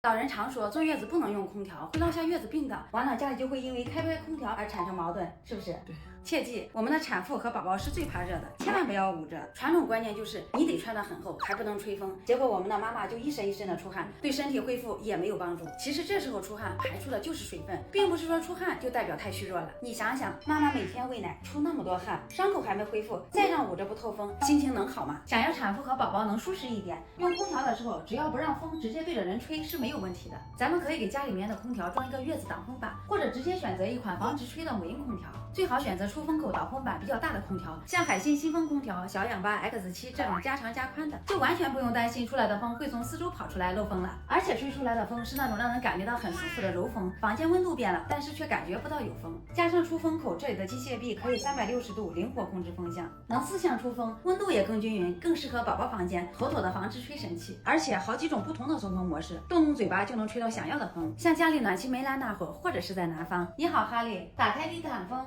老人常说坐月子不能用空调，会落下月子病的，完了家里就会因为开不开空调而产生矛盾，是不是？对。切记，我们的产妇和宝宝是最怕热的，千万不要捂着。传统观念就是你得穿得很厚，还不能吹风，结果我们的妈妈就一身一身的出汗，对身体恢复也没有帮助。其实这时候出汗排出的就是水分，并不是说出汗就代表太虚弱了。你想想，妈妈每天喂奶出那么多汗，伤口还没恢复，再让捂着不透风，心情能好吗？想要产妇和宝宝能舒适一点，用空调的时候只要不让风直接对着人吹是没有问题的。咱们可以给家里面的空调装一个月子挡风板，或者直接选择一款防直吹的母婴空调，最好选择出风口导风板比较大的空调，像海信新风空调、小氧吧 X7这种加长加宽的，就完全不用担心出来的风会从四周跑出来漏风了。而且吹出来的风是那种让人感觉到很舒服的柔风，房间温度变了，但是却感觉不到有风。加上出风口这里的机械臂可以360度灵活控制风向，能4向出风，温度也更均匀，更适合宝宝房间，妥妥的防直吹神器。而且好几种不同的送风模式，动动嘴巴就能吹到想要的风。像家里暖气没拉那会儿，或者是在南方。你好，哈利，打开地毯风。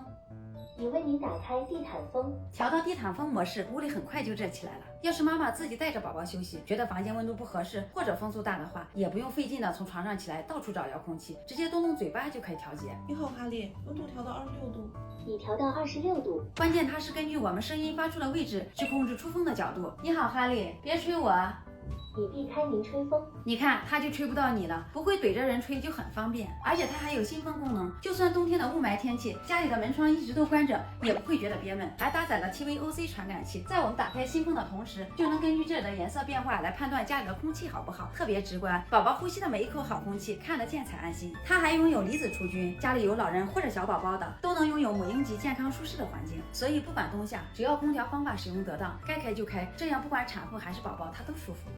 已为您打开地毯风，调到地毯风模式，屋里很快就热起来了。要是妈妈自己带着宝宝休息，觉得房间温度不合适或者风速大的话，也不用费劲的从床上起来到处找遥控器，直接动动嘴巴就可以调节。你好，哈利，温度调到26度，已调到26度。关键它是根据我们声音发出的位置去控制出风的角度。你好，哈利，别吹我。已避开您吹风，你看它就吹不到你了，不会怼着人吹就很方便。而且它还有新风功能，就算冬天的雾霾天气，家里的门窗一直都关着，也不会觉得憋闷。还搭载了 TVOC 传感器，在我们打开新风的同时，就能根据这里的颜色变化来判断家里的空气好不好，特别直观。宝宝呼吸的每一口好空气看得见才安心。它还拥有离子除菌，家里有老人或者小宝宝的，都能拥有母婴级健康舒适的环境。所以不管冬夏，只要空调方法使用得当，该开就开，这样不管产妇还是宝宝，它都舒服。